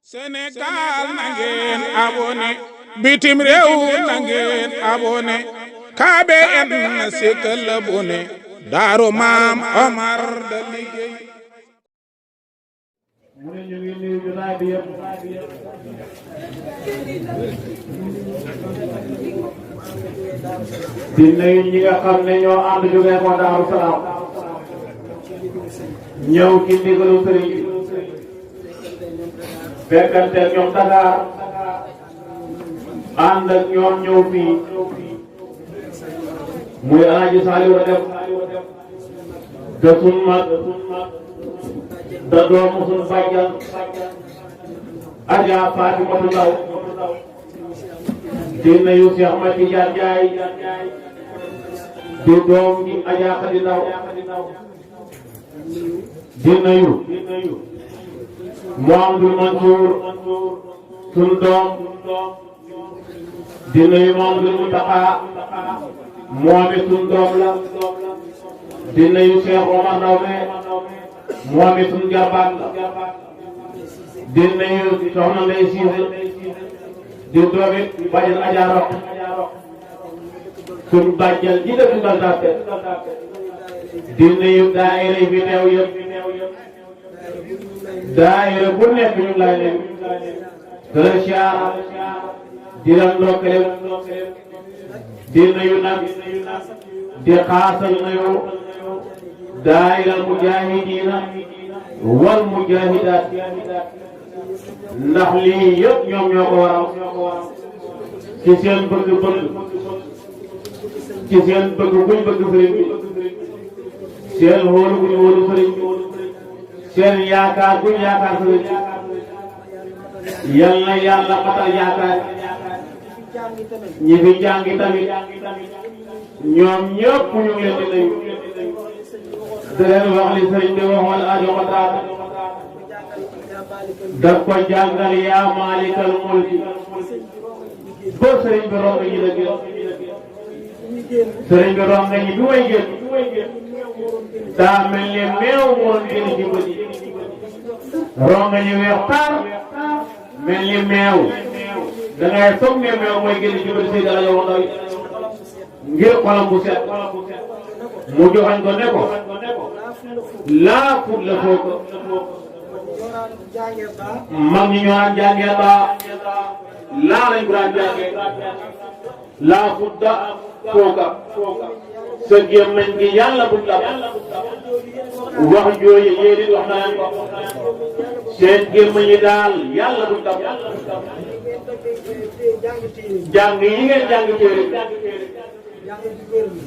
Sénégal na ngeen abonné bitim réew na ngeen abonné KBN sikkal abonné Daaru Maam Omar da liggéey mu ne ñu ngi nuyu jotaay bi yëpp di nuyu ñi nga xam ne ñoo ànd jógee ko Daaru Salaam ñëw ci ndigalu sëriñ bi fekkante ñoom Dakar ànd ak ñoom ñëw fii muy Alaaji Saliou a def da sun mag da doomu sun bàjjan Adja Fatimatu Ndaw di nuyu Cheikh Mati Ndiaye di doom di Adja Khady Ndaw di nuyu Mouhamadou Mansour sun doom di nuyu Mouhamadou Mountakha moom it sun doom la di nuyu Cheikh Omar Ndawme moom it sun jarbaat la di nuyu Soxna Ndeye Cissé di doom it bàjjen Adja Roq sun bàjjen ji dëkk Gueule Tapée di nuyu daayira yi fi teew yëpp daayira bu nekk ñu lay nuyu dara siyaara di leen ndokkale di nuyu nag di xaasal nuyu daayira mujaahidiina wal mujaahidaat ndax lii yëpp ñoom ñoo ko waral ci seen bëgg-bëgg ci seen bëgg buñ bëgg sëriñ bi seen wóolu buñ wóolu sëriñ bi seen yaakaar buñ yaakaar sëriñ bi yal na yàlla matal yaakaar ñi fi jàngi tamit ñoom ñëpp ñu ngi leen di nuyu da leen wax li sëriñ bi waxoon aajo ko taal daf ko jàngal yaa maalikal mulki ba sëriñ bi romb ñi la génn sëriñ bi romb ñi bi way génn daa mel ni meew moon génn ci bët yi romb ñi weex taar mel ni meew da ngay foog ne meew mooy génn ci bët si dara yow ndaw ngir xolam bu set mu joxañ ko ne ko laa fut la foo ko mag ñi ñoo daan jàngee baa laa lañ ko daan jàngee laa fut da fooka sa gémmiñ gi yàlla bu dab wax jooye yéen it wax na leen ko seen gémmiñ yi daal yàlla bu dab jàng yi ngeen jàng téere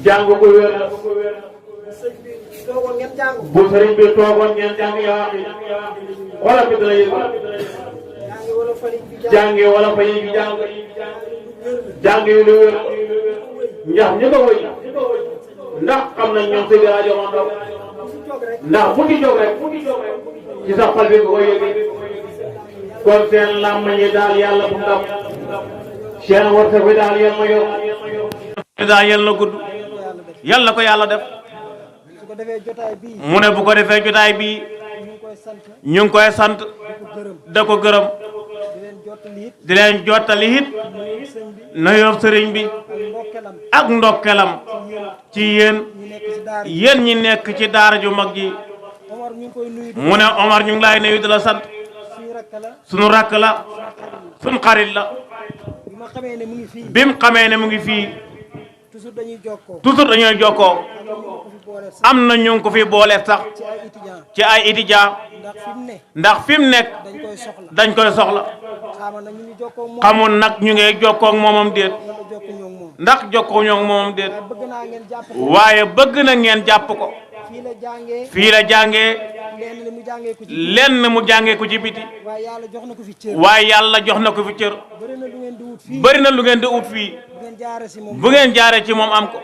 jàng ko wér na bu sëriñ bi toogoon ngeen jàng yaa wala bi dana yëg jàngi wala fa yi jàng yu lu wér ndax ñi ko wëy ndax xam nañ ñoom Seydi Hadji Omar Ndaw ndax bu ci jóg rek ci sa xol bi nga koy yëgee kon seen làmm ñi daal yàlla bu ndam seen wërsëg bi daal yal na yokk daal yal na gudd yal na ko yàlla def mu ne bu ko defee jotaay bii ñu ngi koy sant da ko gërëm di leen jottali it nuyoo sëriñ bi ak ndokkelam ci yéen ñi nekk ci daara ju mag ji mu ne Omar ñu ngi lay nuyu di la sant sunu rakk la sunu xarit la bi mu xamee ne mu ngi fii toujours dañuy jokkoo am na ñu ngi ko fi boole sax ci ay étudiants ndax fi mu nekk dañ koy soxla xamul nag ñu ngi jokkoo ak moomam déet ndax jokkoo ñoo moomam déet waaye bëgg na ngeen jàpp ko fii la jàngee lenn mu jàngee ko ci biti waaye yàlla jox na ko fi cër bëri na lu ngeen di ut fii bu ngeen jaaree ci moom am ko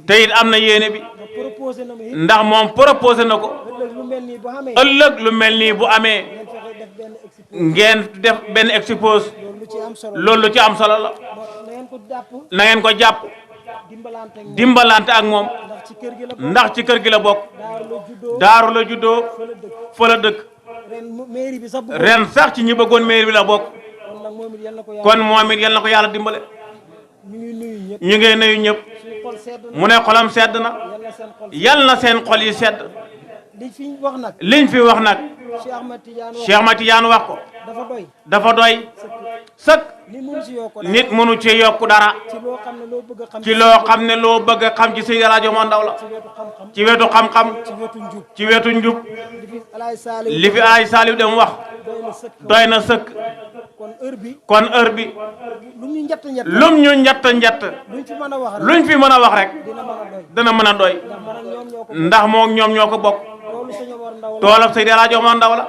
te it am na yéene bi ndax moom proposé na ko ëllëg lu mel nii bu amee ngeen def benn expose loolu lu ci am solo la na ngeen ko jàpp dimbalante ak moom ndax ci kër gi la bokk daaru la juddoo fa la dëkk ren sax ci ñi bëggoon mairie bi la bokk kon moom it yal na ko yàlla dimbale ñu ngi nuyu ñëpp mu ne xolam sedd na yal na seen xol yi sedd liñ fi wax nag Cheikh Ahmad Tidiane wax ko dafa doy sëkk nit mënu ci yokku dara ci loo xam ne loo bëgg a xam ci Seydi El Hadji Omar Ndaw la ci wetu xam-xam ci wetu njub li fi ay Saliou dem wax doy na sëkk kon heure bi lum ñu njatt luñ fi mën a wax rek dana mën a doy ndax moom ñoom ñoo ko bokk toolab Seydi El Hadji Omar Ndaw la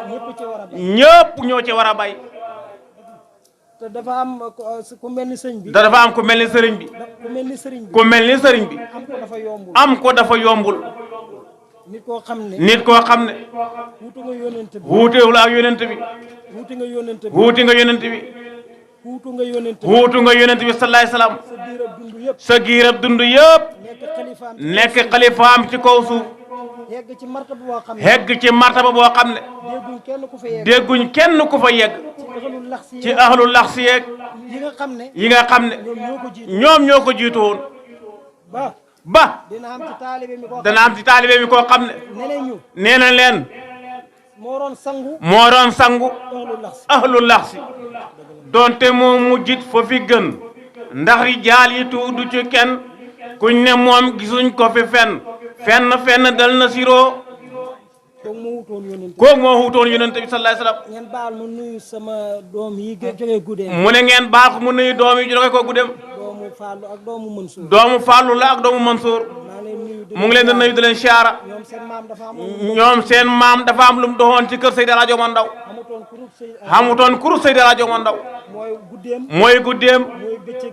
ñëpp ñoo ci war a bay te dafa am ku mel ni sëriñ bi. dafa am ku mel ni sëriñ bi. ku mel ni sëriñ bi. am ko dafa yombul. nit koo xam ne. nit koo xam ne. wuute nga yónent bi. wuutewul ak yónent bi. wuute nga yónent bi. wuute nga yónent bi. wuutu nga yónent bi. wuutu nga yónent bi sallallahu alayhi wasallam. sa giirab dund yëpp. nekk xalifaam ci kaw suuf. yegg ci martaba boo xam ne. yegg ci martaba boo xam ne. dégguñ kenn ku fa yegg. dégguñ kenn ku fa yegg. ci ahlul laxsi yeeg. yi nga xam ne. ñoom ñoo ko jiitu woon. ba. dina am ci taalibe mi koo. dana am ci taalibe mi koo xam ne. nee na leen. moo doon sangu. moo doon sangu. ahlul laxsi. donte moo mujjit fa fi gën. ndax rijaal yi tuudu ci kenn. kuñ ne moom gisuñ ko fi fenn. fenn dal na siroo. kooku moo wutoon yonent bi sallallahu alayhi wasallam. ngeen baal mu nuyu sama doom yi jógee Guddeem. mu ne ngeen baal ko mu nuyu doom yi jógee ko Guddeem. doomu Fallou ak doomu Mansour. doomu Fallou la ak doomu Mansour. mu ngi leen di nuyu di leen siyaara. ñoom seen maam dafa am lu mu doxoon ci kër Seydi El Hadji Omar Ndaw. xamutoon kurus Seydi El Hadji Omar Ndaw. mooy guddeem.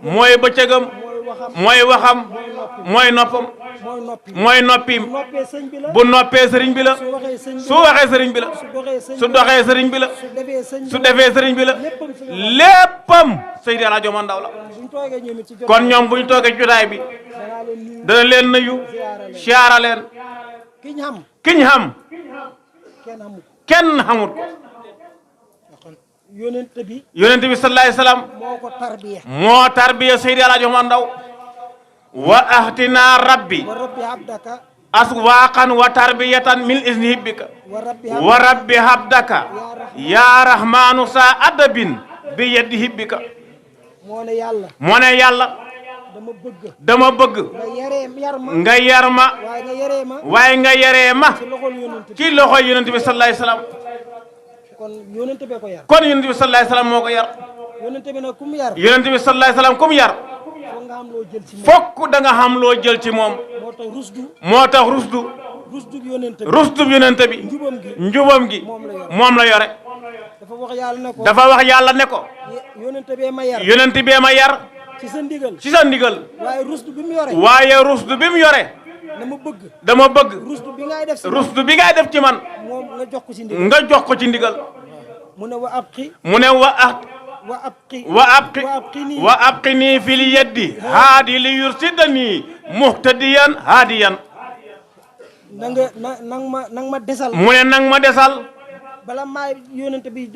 mooy bëccëgam. mooy waxam. mooy noppam. mooy noppiim. bu noppee sëriñ bi la. su waxee sëriñ bi la. su doxee sëriñ bi la. su defee sëriñ bi la. léppam Seydi El Hadji Omar Ndaw la. kon ñoom bu ñu toogee ci jotaay bi dana leen nuyu siyaara leen. kiñ xam kenn xamut ko. yonent bi sallallahu alayhi wasallam moo tarbiya Seydi El Hadji Omar Ndaw. wa ahtina rabbi aswaqan wa tarbiyatan min izni hibbika wa rabbi habdaka ya rahmanu sa adabin bi yeddi hibbika. moo ne yàlla dama bëgg nga yar ma waaye nga yaree ma ci loxo yonent bi sallallahu alayhi wasallam. kon yonent bi sallallahu alayhi wasallam moo ko yar. yonent bi sallallahu alayhi wasallam kum yar fokk da nga xam loo jël ci moom. moo tax rusdu yonent bi njubam gi moom la yore. dafa wax yàlla ne ko yonent bee ma yar ci sa ndigal waaye rusdu bi mu yore dama bëgg rusdu bi ngay def ci man nga jox ko ci ndigal. mu ne wa abqini fil yeddi haadi li yursidani muhtadiyan haadiyan. nang ma desal. mu ne nang ma desal. bala maa yonent bi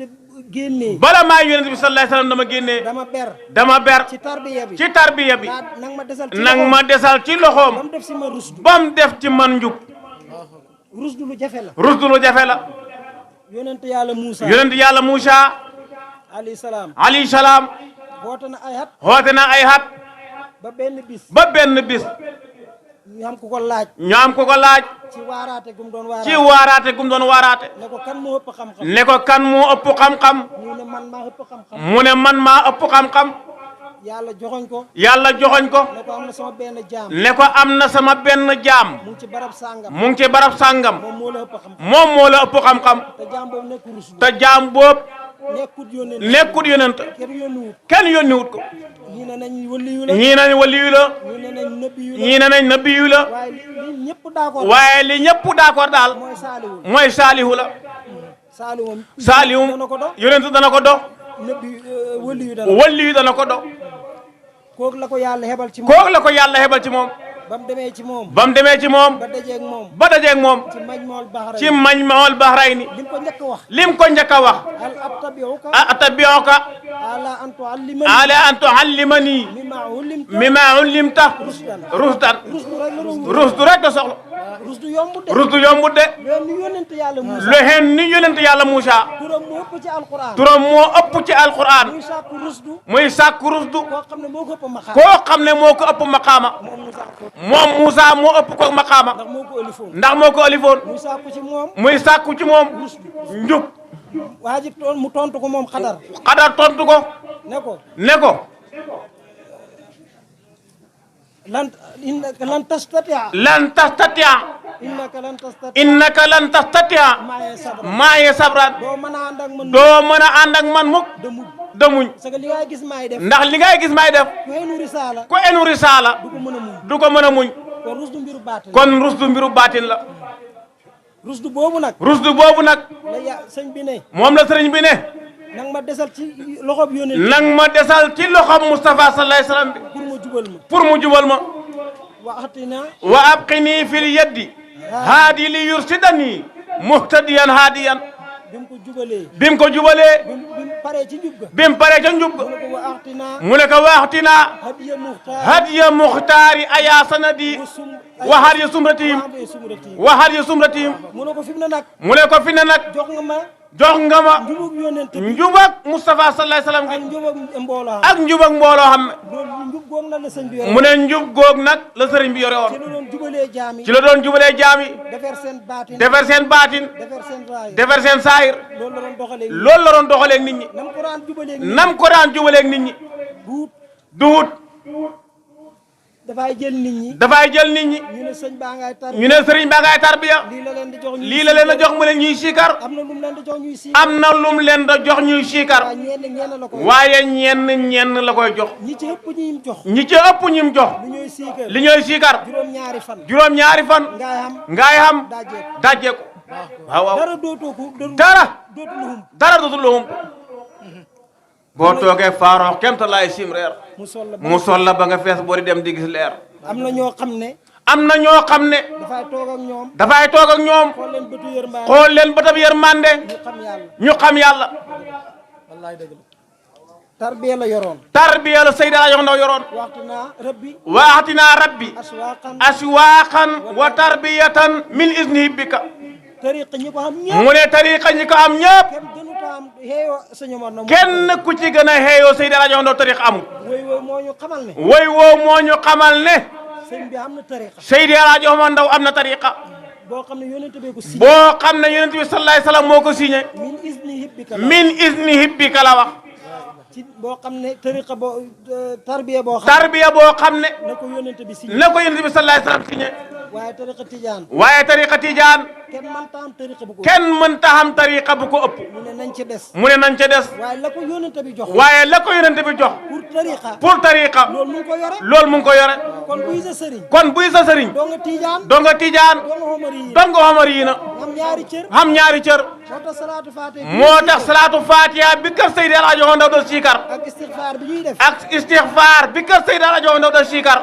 génnee. bala maa yonent bi sallallahu alayhi wasallam dama génnee. dama ber. ci tarbiya bi. nang ma desal ci loxoom. ba mu def ci man njub. rusdu lu jafe la. yonent yàlla Muusa. alayhi salaam. woote na ay hat. ba benn bis. ñu am ku ko laaj. ci waaraate gum doon waaraate. ne ko kan moo ëpp xam-xam. mu ne man maa ëpp xam-xam. yàlla joxoñ ko. ne ko am na sama benn jaam. mu ngi ci barab sàngam. moom moo la ëpp xam-xam. te jaam boobu. nekkut yonent. kenn yónniwut ko. ñii ne nañ waliyu la. ñii ne nañ nabiyu la. waaye li ñëpp d'accord daal. mooy saalihu la. saalihu yonent dana ko dox. waliyu dana ko dox. kooku la ko yàlla hebal ci moom. kooku la ko yàlla hebal ci moom. ba mu demee ci moom. ba mu demee ci moom. ba dajeeg moom. ba dajeeg moom. ci Majmuul Bahrayni. ci Majmuul Bahrayni. lim ko njëkk a wax. lim ko njëkk a wax. hal attabi'uka. attabi'uka. ala an tu'allimani. ala an tu'allimani. mimma ullimta. rusdan. rusdu rek la soxla. rusdu yombut de. rusdu yombut de. loolu yonent yàlla Muusa. lehen ni yonent yàlla Muusa. turam moo ëpp ci alquran. turam moo ëpp ci alquran. muy sàkku rusdu. muy sàkku rusdu. koo xam ne moo ko ëpp maqaama. koo xam ne moo ko ëpp maqaama. moom Muusa moo ëpp ko maqaama. ndax moo ko ëlifoon. ndax moo ko ëlifoon. muy sàkku ci moom. muy sàkku ci moom. njub. waa ji mu tontu ko moom xadar. xadar tontu ko. ne ko. lan tastatia. lan tastatia. innaka lan tastatia. maaye sabran. doo mën a ànd ak man. doo mën a ànd ak man mukk. demuñ. parce que li ngay gis maay def. ndax li ngay gis maay def. ku enu risaala. du ko mën a muñ. kon rusdu mbiru baatin. kon rusdu mbiru baatin la. rusdu boobu nag. rusdu boobu nag. la sëñ bi ne. moom la sëriñ bi ne. nang ma desal ci loxob yónent. nang ma desal ci loxob Moustapha sallallahu alayhi wasallam bi. pour mu jubal ma. pour mu jubal ma. wa abqini fil yaddi. haadi li yursidani. muhtadiyan haadiyan. bi mu ko jubalee. bi mu paree ci njub ga. bi mu paree ca njub ga. mu ne ko waxtina. hadiya muxtaari aya sanadi. wa hadiya sumratihim. wa hadiya sumratihim. mu ne ko fi mu ne nag. mu ne ko fi ne nag. jox nga ma njubak Moustapha sallallahu alayhi wasallam ak njubak mbooloo xam ne mu ne njub goog nag la sëriñ bi yore woon ci la doon jubalee jaam yi defar seen baatin defar seen saahir loolu la doon doxaleeg nit ñi nam ko daan jubaleeg nit ñi duut dafay jël nit ñi. dafay jël nit ñi. ñu ne sëñ baa ngay tarbiya. ñu ne sëriñ baa ngay tarbiya. lii la leen di jox mu ne ñuy siikar. am na lum leen di jox ñuy siikar. am na lum leen di jox ñuy siikar. waaye ñenn la koy jox. ñi ci ëpp ñim jox. ñi ci ëpp ñim jox. li ñooy siikar. juróom-ñaari fan. ngaay xam. dajjeeku. waaw dara dootoo ko. dara dootul lahum. boo toogee faaroo kemta laay sim reer. mu sol la ba nga fees boo di dem di gis leer. am na ñoo xam ne. dafay toog ak ñoom. xool leen bëtab yërmande. ñu xam yàlla. wallaay dëgg la. tarbiya la yoroon. tarbiya la Seydi Hadji Ndaw yoroon. waxtinaa rabbi. aswaaqan wa tarbiyatan min izni hibbika. tariqa ñi ko am ñëpp. mu ne tariqa ñi ko am ñëpp. kenn ku ci gën a xeeyoo Seydi Hadji Ndaw tariqa amul. woy woo moo ñu xamal ne. woy woo moo ñu xamal ne. sëñ bi am na tariqa. Seydi Hadji Ndaw am na tariqa. boo xam ne yonent bi ko signé. boo xam ne yonent bi sallallahu alayhi wasallam moo ko signé. min izni hibbika la wax. ci boo xam ne tariqa boo tarbiya boo xam. tarbiya boo xam ne. na ko yonent bi signé. na ko yonent bi sallallahu alayhi wasallam signé. waaye tariqa tijaan. kenn mënta am tariqa bu ko ëpp. mu ne nañ ca des. waaye la ko yonent bi jox. pour tariqa. loolu mu ngi ko yore. kon buy sa sëriñ. doo nga tijaan. doo nga homariina. xam ñaari cër. moo tax salaatu fatiha bi kër Seydi El Hadji Ndaw do siikar. ak istighfar bi kër Seydi El Hadji Ndaw do siikar.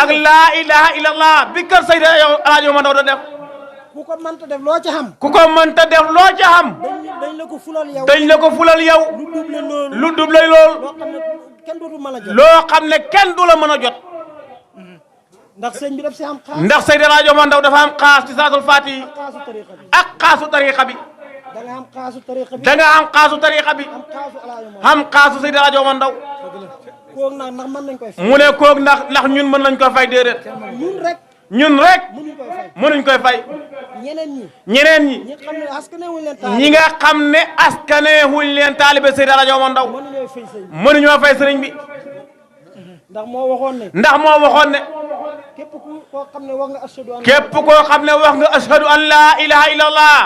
ak laa ilaha illallah bi kër Seydi El Hadji Ndaw do def. ku ko mënta def loo ca xam. dañ la ko fulal yow. lu double lool. loo xam ne kenn du la mën a jot. ndax sëñ bi daf si am xaas. ndax Seydi El Hadji Ndaw dafa am xaas ci salaatul faatihi. ak xaasu tariqa bi. da nga am xaasu tariqa bi. am xaasu Seydi El Hadji Ndaw. kooku nag ndax mën nañ koy fay. mu ne kooku ndax ñun mën nañ koy fay déedéet. ñun rek mënuñ koy fay. ñeneen ñi ñi nga xam ne askanewuñ leen taalibe Seydi El Hadji Ndaw mënuñoo fay sëriñ bi. ndax moo waxoon ne. képp koo xam ne wax nga ashhadu an. ashhadu an laa ilaha illallah.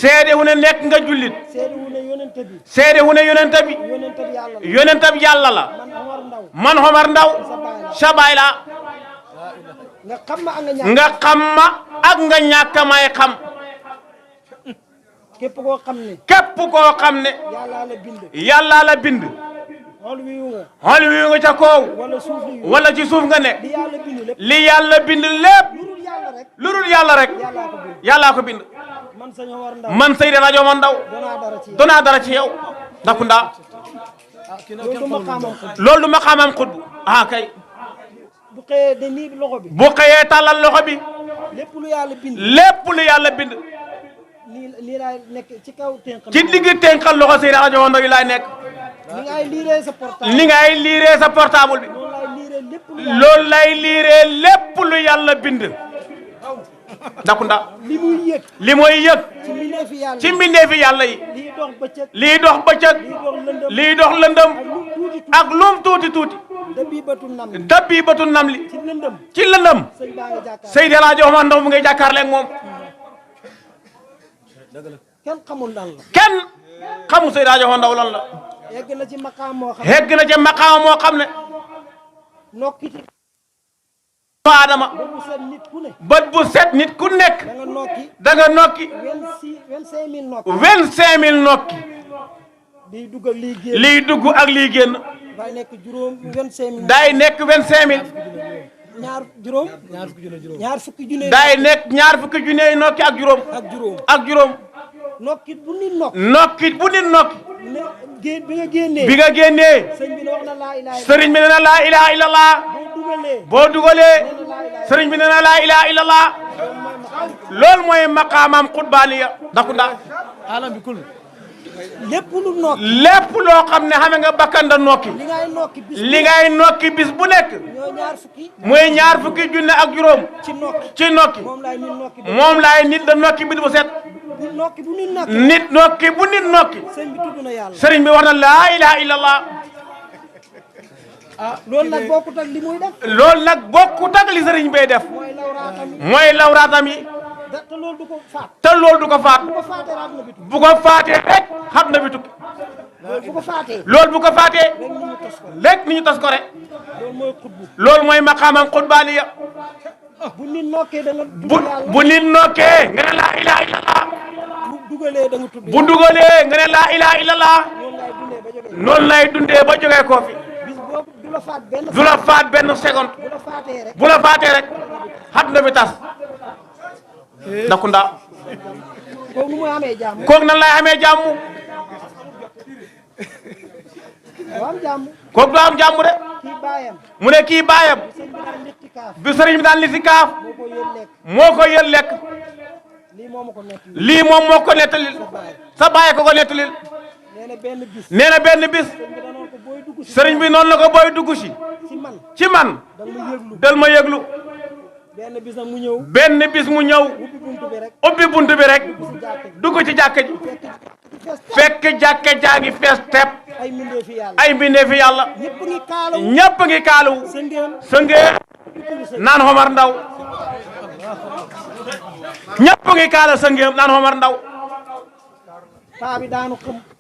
seede wu ne nekk nga jullit. seede wu ne yonente bi. yonente bi yàlla la. man Omar Ndaw sa baay la. nga xam ma ak nga ñàkk may xam. képp koo xam ne. yàllaa la bind. xool wi nga ca kaw wala ci suuf nga ne li yàlla bind lépp lu dul yàlla rek yàllaa ko bind man Seydi El Hadji Omar Ndaw donaa dara ci yow Ndakunda loolu du ma xamam xutbu kay bu xëyee tàllal loxo bi lépp lu yàlla bind lii laay nekk ci kaw tënkal ci digg tënkal loxo Seydi El Hadji Omar Ndaw yi laay nekk ni ngay liiree sa portable bi loolu lay liiree lépp lu yàlla bind Ndakunda li muy yëg ci mbindeefi yàlla yi lii dox bëccëg lii dox lëndëm ak lum tuuti tuuti dabbi batu nam li ci lëndëm Seydi El Hadji Omar Ndaw mu ngay jàkkaarleeg moom kenn xamul lan la kenn xamul Seydi El Hadji Omar Ndaw lan la yegg na ci maqaam moo xam ne nokkiti Adama bët bu set nit ku nekk da nga nokki 25000 nokki liy dugg ak liy génn day nekk 25000 ñaar fukki junne day nekk ñaar fukki junne nokki ak juróom nokkit bu nit nokki bi nga génnee sëriñ bi nee na laa ilaha illallah boo dugalee sëriñ bi nee na laa ilaha illallah loolu mooy maqaamam xutbaaniya Ndakunda alam bi kul lépp loo xam ne xame nga bakkan da nokki li ngay nokki bis bu nekk mooy ñaar fukki junne ak juróom ci nokki moom laay nit da nokki bis bu set nit nokki bu nit nokki sëriñ bi wax na laa ilaha illallah loolu nag bokkut ak li muy def loolu nag bokkut ak li sëriñ bay def mooy lawraatam yi te loolu du ko faat bu ko faatee rek xam na bi tukki loolu bu ko faatee rek ni ñu tas ko rek loolu mooy maqaamam xutbaaniya bu nit nokkee da nga bu nit nokkee nga ne laa ilaha illallah bu dugalee nga ne laa ilaha illallah noonu lay dundee ba jógee koo fi du la faat benn seconde bu la faatee rek xam na bi tas Ndakunda kooku nan lay amee jàmm kooku du am jàmm de mu ne kii baayam bi sëriñ bi daan li si kaaf moo ko yël lekk lii moom moo ko nettalil sa baay ko nettalil nee na benn bis sëriñ bi noonu la ko booy dugg si ci man dal ma yëglu benn bis mu ñëw ubbi bunt bi rek dugg ci jàkka ji fekk jàkka jaa ngi fees tepp ay mbindeefi yàlla ñépp ngi kaalu sëngee naan Omar Ndaw ñépp ngi kaala sëngee naan Omar Ndaw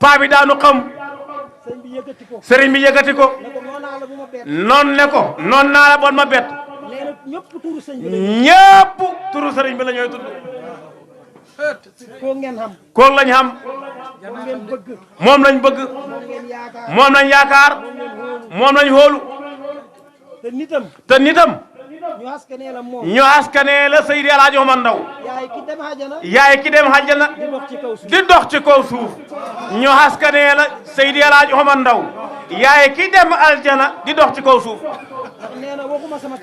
paa bi daanu xam sëriñ bi yëkkati ko noon ne ko noon naa la bon ma bet ñépp turu sëriñ bi la ñooy tudd kooku lañ xam moom lañ bëgg moom lañ yaakaar moom lañ hóolu te nitam ñu askanee la Seydi El Hadji Omar Ndaw yaay ki dem àjjana di dox ci kaw suuf ñu askanee la Seydi El Hadji Omar Ndaw yaay ki dem aljana di dox ci kaw suuf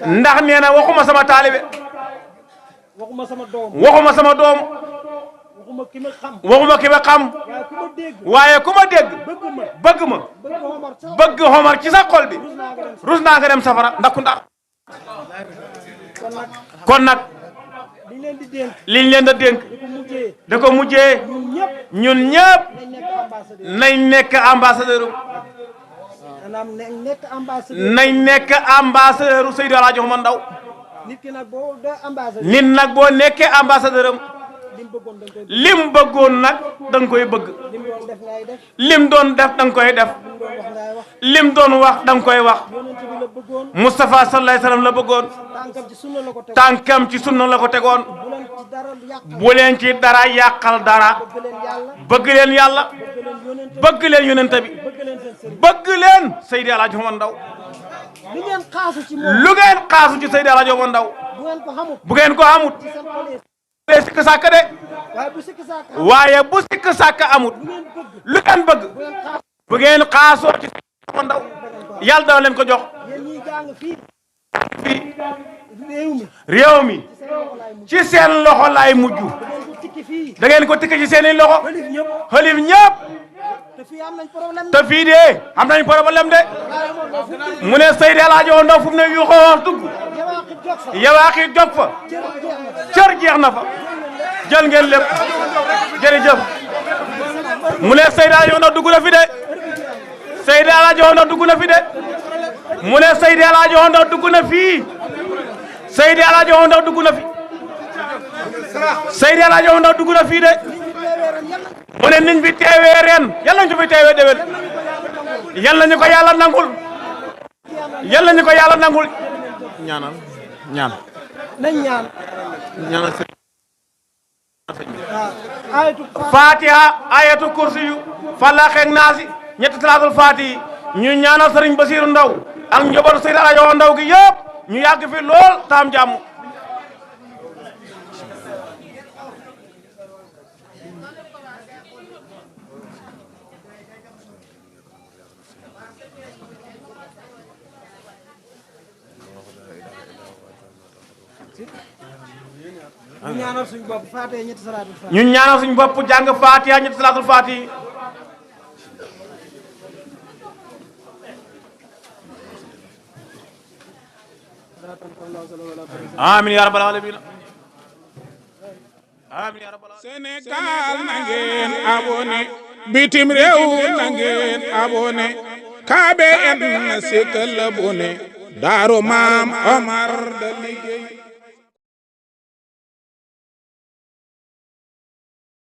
ndax nee na waxuma sama taalibe waxuma sama doom waxuma ki ma xam waaye ku ma dégg bëgg ma bëgg Omar ci sa xol bi rus naa nga dem safara Ndakunda kon nag liñ leen da dénk da ko mujjee ñun ñëpp nañ nekk ambassadeur nañ nekk ambassadeur Seydi El Hadji Omar Ndaw nit nag boo nekkee ambassadeur am lim bëggoon nag da nga koy bëgg lim doon def da nga koy def lim doon wax da nga koy wax Moustapha sallallahu alayhi wasallam la bëggoon tànkam ci sunna la ko tegoon bu leen ci dara yàqal dara bëgg leen yàlla bëgg leen yonent bi bëgg leen Seydi Alaaji Omar Ndaw lu ngeen xaasu ci moom lu ngeen xaasu ci Seydi Alaaji Omar Ndaw bu ngeen ko xamut sikk sàkk de waaye bu sikk sàkk amut lu ngeen bëgg bu ngeen xaasoo ci Seydi Omar Ndaw yàlla dana leen ko jox fii réew mi ci seen loxo laay mujj da ngeen ko tikki ci seeni loxo xalif ñëpp te fii de am nañ problème de mu ne Seydi Alaaji Omar Ndaw fu mu ne yuxoo dugg yawaaxi jog fa cër jeex na fa jël ngeen lépp jërëjëf mu ne Seydi Alaaji Omar Ndaw dugg na fi de Seydi Alaaji Omar Ndaw dugg na fi de mu ne Seydi Alaaji Omar Ndaw dugg na fii Seydi Alaaji Omar Ndaw dugg na fi Seydi Alaaji Omar Ndaw dugg na fii de mu ne niñ fi teewee ren yal nañu fi teewee déwén yal nañu ko yàlla nangul yal nañu ko yàlla nangul ñaanal ñaan nañ ñaan ñaanal Fatiha ayatu kursi yu Falaq ak Naasi ñetti salaatul Fatiha ñu ñaanal Sëriñ Basiiru Ndaw ak njabootu Seydi Alaaji Omar Ndaw gi yëpp ñu yàgg fi lool taam jàmm ñu ñaanal suñu bopp Fatiha ñetti salaatul Fatiha ñu ñaanal suñu bopp jàng Fatiha ñetti salaatul Fatiha amiin yaa rabbal aalamiin amiin yaa rabbal aalamiin Sénégal na ngeen abonné bitim réew na ngeen abonné KBN Sikkal abonné Daaru Maam Omar da liggéey